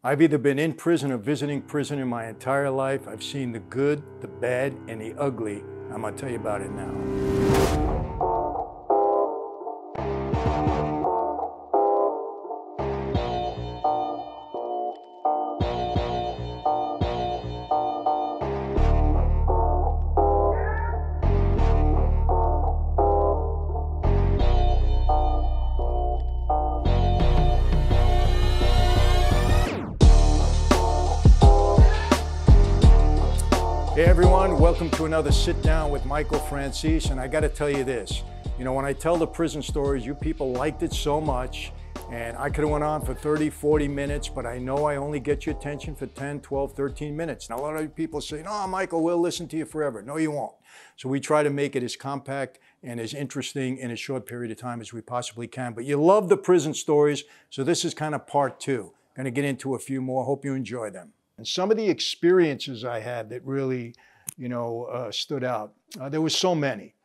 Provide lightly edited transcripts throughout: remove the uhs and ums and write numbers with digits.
I've either been in prison or visiting prison in my entire life. I've seen the good, the bad, and the ugly. I'm going to tell you about it now. Hey everyone, welcome to another Sit Down with Michael Franzese, and I got to tell you this, when I tell the prison stories, you people liked it so much, and I could have went on for 30, 40 minutes, but I know I only get your attention for 10, 12, 13 minutes. Now a lot of people say, no, Michael, we'll listen to you forever. No, you won't. So we try to make it as compact and as interesting in a short period of time as we possibly can. But you love the prison stories, so this is kind of part two. Going to get into a few more. Hope you enjoy them. And some of the experiences I had that really, stood out. There was so many.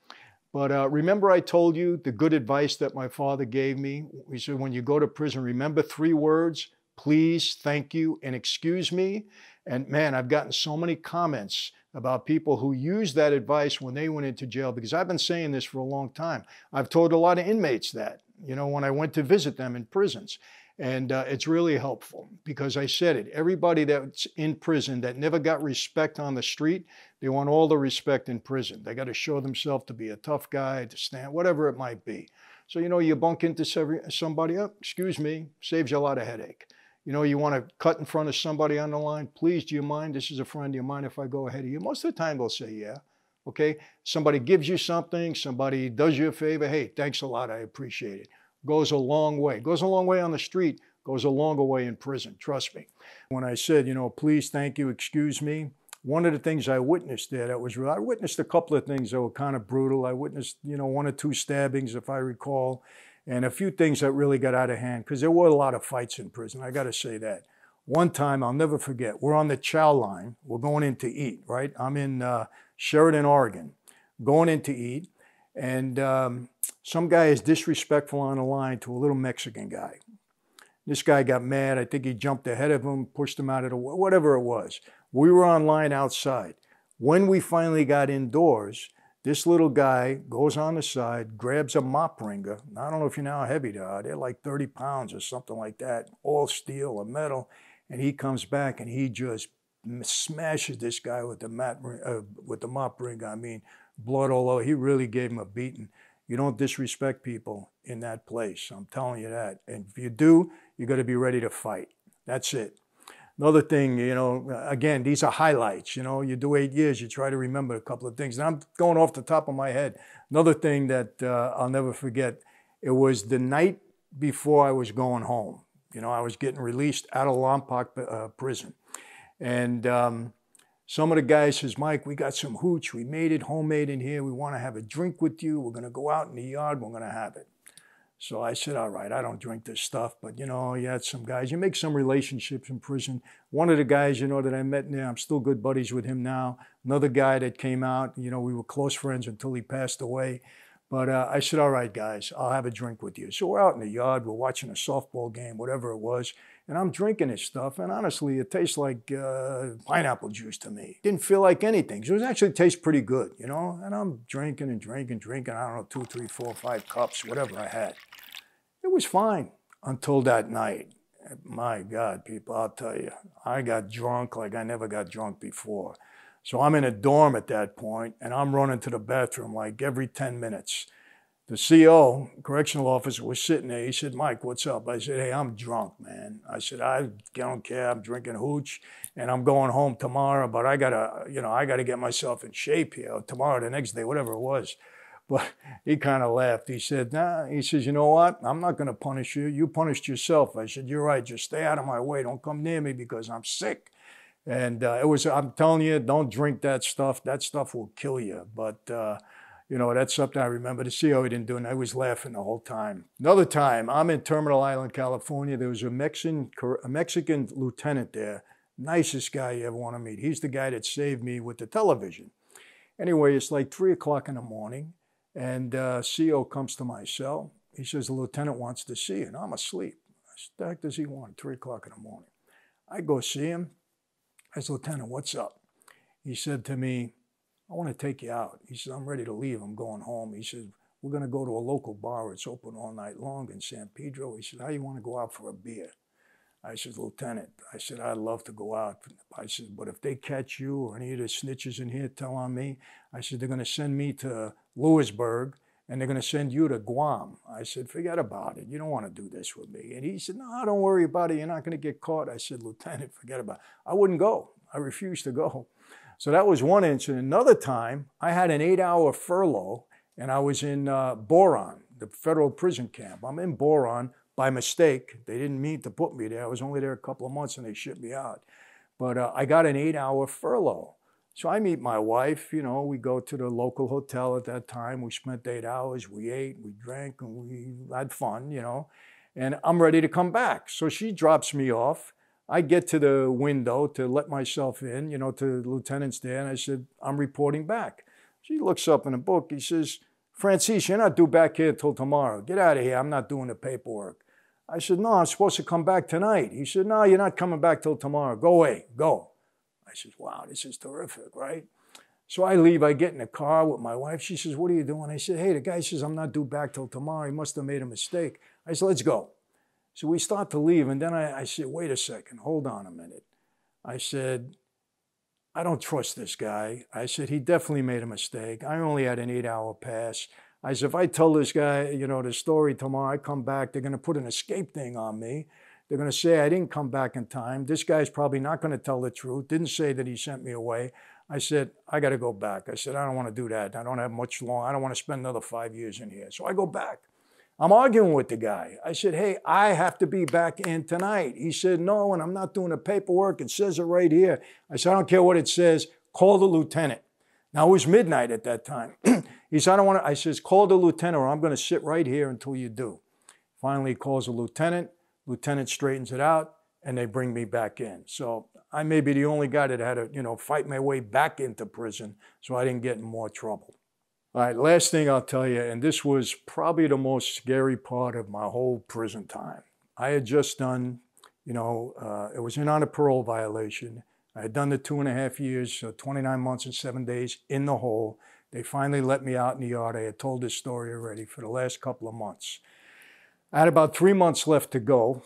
But remember I told you the good advice that my father gave me? He said, when you go to prison, remember 3 words, please, thank you, and excuse me. And man, I've gotten so many comments about people who used that advice when they went into jail, because I've been saying this for a long time. I've told a lot of inmates that, when I went to visit them in prisons. And it's really helpful because I said it. Everybody that's in prison that never got respect on the street, they want all the respect in prison. They got to show themselves to be a tough guy, to stand, whatever it might be. So, you bump into somebody, oh, excuse me, saves you a lot of headache. You want to cut in front of somebody on the line, please, do you mind? This is a friend, do you mind if I go ahead of you? Most of the time they'll say, yeah. Okay, somebody gives you something, somebody does you a favor, hey, thanks a lot, I appreciate it. Goes a long way. Goes a long way on the street, goes a longer way in prison, trust me. When I said, please, thank you, excuse me, one of the things I witnessed there that was real, I witnessed a couple of things that were kind of brutal. I witnessed, 1 or 2 stabbings, if I recall, and a few things that really got out of hand, because there were a lot of fights in prison, I got to say that. One time, I'll never forget, we're on the chow line, we're going in to eat, right? I'm in Sheridan, Oregon, going in to eat, and some guy is disrespectful on the line to a little Mexican guy. This guy got mad. I think he jumped ahead of him, pushed him out of the way, whatever it was. We were on line outside. When we finally got indoors, this little guy goes on the side, grabs a mop wringer. I don't know if you know how heavy they are. They're like 30 pounds or something like that, all steel or metal. And he comes back and he just smashes this guy with the mop wringer. I mean, blood all over. He really gave him a beating. You don't disrespect people in that place. I'm telling you that. And if you do, you got to be ready to fight. That's it. Another thing, again, these are highlights. You do 8 years, you try to remember a couple of things. And I'm going off the top of my head. Another thing that I'll never forget, it was the night before I was going home. I was getting released out of Lompoc prison. And some of the guys says, Mike, we got some hooch. We made it homemade in here. We want to have a drink with you. We're going to go out in the yard. We're going to have it. So I said, all right, I don't drink this stuff. But, you had some guys. You make some relationships in prison. One of the guys, that I met in there, I'm still good buddies with him now. Another guy that came out, we were close friends until he passed away. But I said, all right, guys, I'll have a drink with you. So we're out in the yard. We're watching a softball game, whatever it was. And I'm drinking this stuff. And honestly, it tastes like pineapple juice to me. Didn't feel like anything. So it actually tastes pretty good, And I'm drinking and drinking. I don't know, 2, 3, 4, 5 cups, whatever I had. It was fine until that night. My God, people, I'll tell you, I got drunk like I never got drunk before. So I'm in a dorm at that point, and I'm running to the bathroom like every 10 minutes. The CO, correctional officer, was sitting there. He said, Mike, what's up? I said, hey, I'm drunk, man. I said, I don't care. I'm drinking hooch, and I'm going home tomorrow, but I gotta get myself in shape here. Tomorrow, the next day, whatever it was. But he kind of laughed. He said, nah. He says, you know what? I'm not going to punish you. You punished yourself. I said, you're right. Just stay out of my way. Don't come near me because I'm sick. And I'm telling you, don't drink that stuff. That stuff will kill you. But, that's something I remember. The CO, he didn't do it. I was laughing the whole time. Another time, I'm in Terminal Island, California. There was a Mexican lieutenant there. Nicest guy you ever want to meet. He's the guy that saved me with the television. Anyway, it's like 3 o'clock in the morning. And CO comes to my cell. He says, the lieutenant wants to see you. And I'm asleep. I said, the heck does he want at 3 o'clock in the morning? I go see him. I said, Lieutenant, what's up? He said to me, I want to take you out. He said, I'm ready to leave. I'm going home. He said, we're going to go to a local bar. It's open all night long in San Pedro. He said, how you want to go out for a beer? I said, Lieutenant, I said, I'd love to go out. I said, but if they catch you or any of the snitches in here tell on me, I said, they're going to send me to Lewisburg and they're going to send you to Guam. I said, forget about it. You don't want to do this with me. And he said, no, don't worry about it. You're not going to get caught. I said, Lieutenant, forget about it. I wouldn't go. I refused to go. So that was one incident. Another time, I had an 8-hour furlough and I was in Boron, the federal prison camp. I'm in Boron by mistake. They didn't mean to put me there. I was only there a couple of months and they shipped me out. But I got an 8-hour furlough. So I meet my wife, you know, we go to the local hotel at that time. We spent 8 hours, we ate, we drank, and we had fun, you know. And I'm ready to come back. So she drops me off. I get to the window to let myself in, you know, to the lieutenant's there. And I said, I'm reporting back. She looks up in the book. He says, Franzese, you're not due back here till tomorrow. Get out of here. I'm not doing the paperwork. I said, no, I'm supposed to come back tonight. He said, no, you're not coming back till tomorrow. Go away. Go. I said, wow, this is terrific, right? So I leave. I get in the car with my wife. She says, what are you doing? I said, hey, the guy says I'm not due back till tomorrow. He must have made a mistake. I said, let's go. So we start to leave. And then I said, wait a second. Hold on a minute. I said, I don't trust this guy. I said, he definitely made a mistake. I only had an 8-hour pass. I said, if I tell this guy, you know, the story tomorrow, I come back, they're going to put an escape thing on me. They're going to say I didn't come back in time. This guy's probably not going to tell the truth. Didn't say that he sent me away. I said, I got to go back. I said, I don't want to do that. I don't have much long. I don't want to spend another 5 years in here. So I go back. I'm arguing with the guy. I said, hey, I have to be back in tonight. He said, no, and I'm not doing the paperwork. It says it right here. I said, I don't care what it says. Call the lieutenant. Now, it was midnight at that time. He said, I don't want to. I says, call the lieutenant or I'm going to sit right here until you do. Finally, he calls the lieutenant. Lieutenant straightens it out, and they bring me back in. So I may be the only guy that had to, you know, fight my way back into prison so I didn't get in more trouble. All right, last thing I'll tell you, and this was probably the most scary part of my whole prison time. I had just done, you know, it was in on a parole violation. I had done the 2.5 years, so 29 months and 7 days in the hole. They finally let me out in the yard. I had told this story already for the last couple of months. I had about 3 months left to go,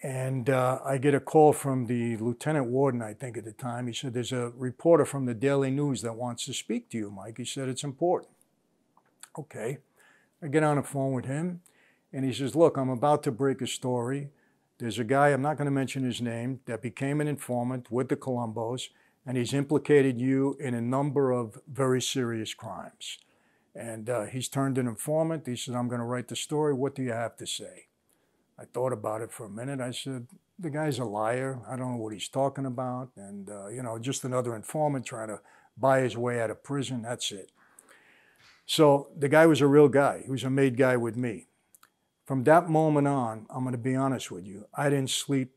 and I get a call from the lieutenant warden, I think at the time. He said, there's a reporter from the Daily News that wants to speak to you, Mike. He said, it's important. Okay. I get on the phone with him, and he says, look, I'm about to break a story. There's a guy, I'm not going to mention his name, that became an informant with the Colombos, and he's implicated you in a number of very serious crimes. And he's turned an informant. He said, I'm going to write the story. What do you have to say? I thought about it for a minute. I said, the guy's a liar. I don't know what he's talking about. And, you know, just another informant trying to buy his way out of prison. That's it. So the guy was a real guy. He was a made guy with me. From that moment on, I'm going to be honest with you, I didn't sleep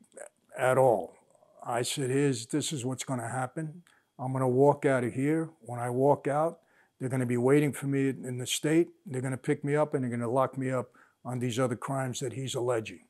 at all. I said, this is what's going to happen. I'm going to walk out of here. When I walk out, they're going to be waiting for me in the state. They're going to pick me up and they're going to lock me up on these other crimes that he's alleging.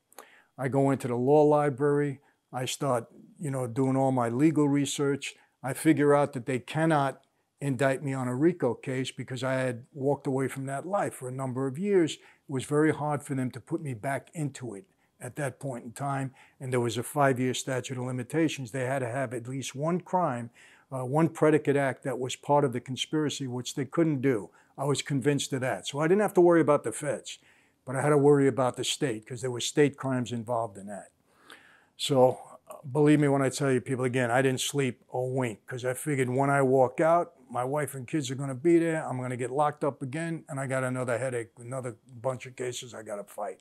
I go into the law library. I start, you know, doing all my legal research. I figure out that they cannot indict me on a RICO case because I had walked away from that life for a number of years. It was very hard for them to put me back into it at that point in time. And there was a 5-year statute of limitations. They had to have at least one crime, one predicate act that was part of the conspiracy, which they couldn't do. I was convinced of that. So I didn't have to worry about the feds, but I had to worry about the state because there were state crimes involved in that. So believe me when I tell you, people, again, I didn't sleep a wink because I figured when I walk out, my wife and kids are going to be there. I'm going to get locked up again, and I got another headache, another bunch of cases I got to fight.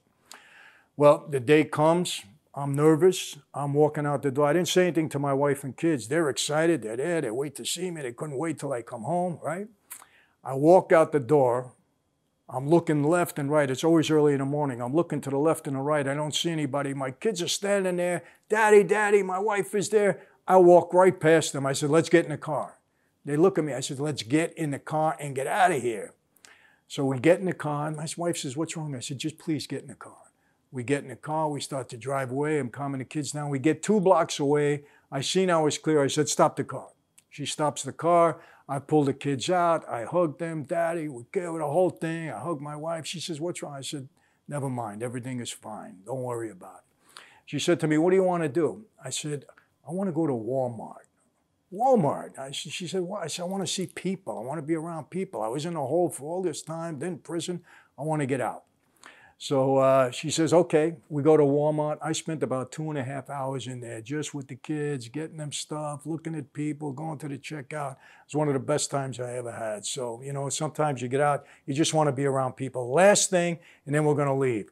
Well, the day comes. I'm nervous. I'm walking out the door. I didn't say anything to my wife and kids. They're excited. They're there. They wait to see me. They couldn't wait till I come home, right? I walk out the door. I'm looking left and right. It's always early in the morning. I'm looking to the left and the right. I don't see anybody. My kids are standing there. Daddy, Daddy, my wife is there. I walk right past them. I said, let's get in the car. They look at me. I said, let's get in the car and get out of here. So we get in the car. And my wife says, what's wrong? I said, just please get in the car. We get in the car, we start to drive away. I'm calming the kids down. We get 2 blocks away. I seen I was clear. I said, stop the car. She stops the car. I pull the kids out. I hug them. Daddy, we give the whole thing. I hug my wife. She says, what's wrong? I said, never mind. Everything is fine. Don't worry about it. She said to me, what do you want to do? I said, I want to go to Walmart. Walmart. She said, why? I said, I want to see people. I want to be around people. I was in a hole for all this time, then prison. I want to get out. So she says, okay, we go to Walmart. I spent about 2.5 hours in there just with the kids, getting them stuff, looking at people, going to the checkout. It was one of the best times I ever had. So, you know, sometimes you get out, you just want to be around people. Last thing, and then we're going to leave.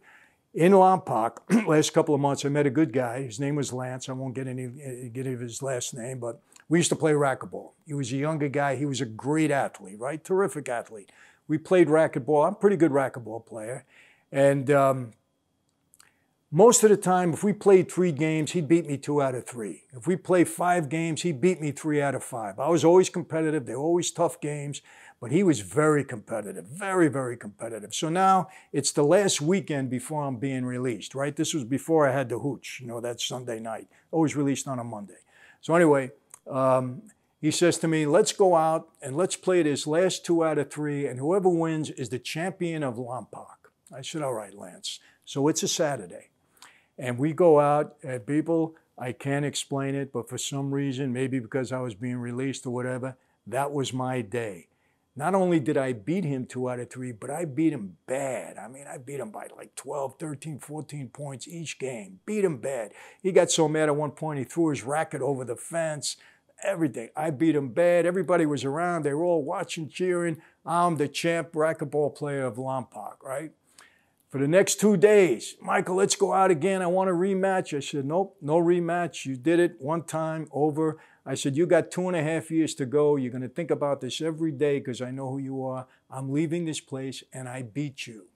In Lompoc, last couple of months, I met a good guy. His name was Lance. I won't get his last name, but we used to play racquetball. He was a younger guy. He was a great athlete, right? Terrific athlete. We played racquetball. I'm a pretty good racquetball player. And most of the time, if we played 3 games, he'd beat me 2 out of 3. If we played 5 games, he'd beat me 3 out of 5. I was always competitive. They were always tough games, but he was very competitive, very, very competitive. So now it's the last weekend before I'm being released, right? This was before I had the hooch, you know, that Sunday night. Always released on a Monday. So anyway, he says to me, let's go out and let's play this last 2 out of 3, and whoever wins is the champion of Lompoc. I said, all right, Lance. So it's a Saturday. And we go out, and people, I can't explain it, but for some reason, maybe because I was being released or whatever, that was my day. Not only did I beat him 2 out of 3, but I beat him bad. I mean, I beat him by like 12, 13, 14 points each game. Beat him bad. He got so mad at one point, he threw his racket over the fence. Everything. I beat him bad. Everybody was around. They were all watching, cheering. I'm the champ racquetball player of Lompoc, right? For the next 2 days, Michael, let's go out again. I want a rematch. I said, nope, no rematch. You did it one time, over. I said, you got 2.5 years to go. You're going to think about this every day because I know who you are. I'm leaving this place, and I beat you.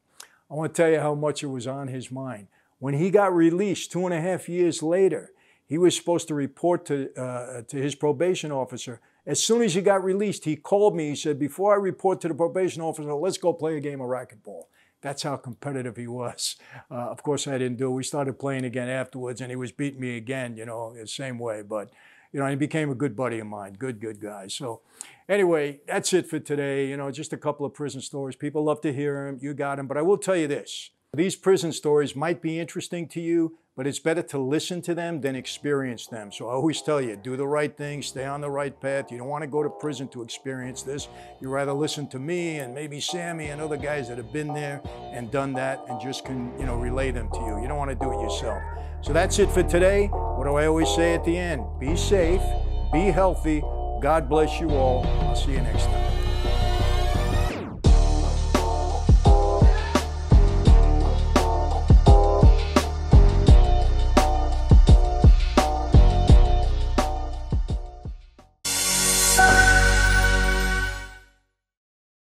I want to tell you how much it was on his mind. When he got released 2.5 years later, he was supposed to report to his probation officer. As soon as he got released, he called me. He said, before I report to the probation officer, let's go play a game of racquetball. That's how competitive he was. Of course, I didn't do it. We started playing again afterwards, and he was beating me again, you know, the same way. But, you know, he became a good buddy of mine, good guy. So anyway, that's it for today. You know, just a couple of prison stories. People love to hear them. You got them. But I will tell you this. These prison stories might be interesting to you, but it's better to listen to them than experience them. So I always tell you, do the right thing, stay on the right path. You don't want to go to prison to experience this. You rather listen to me and maybe Sammy and other guys that have been there and done that and just can, you know, relay them to you. You don't want to do it yourself. So that's it for today. What do I always say at the end? Be safe, be healthy. God bless you all. I'll see you next time.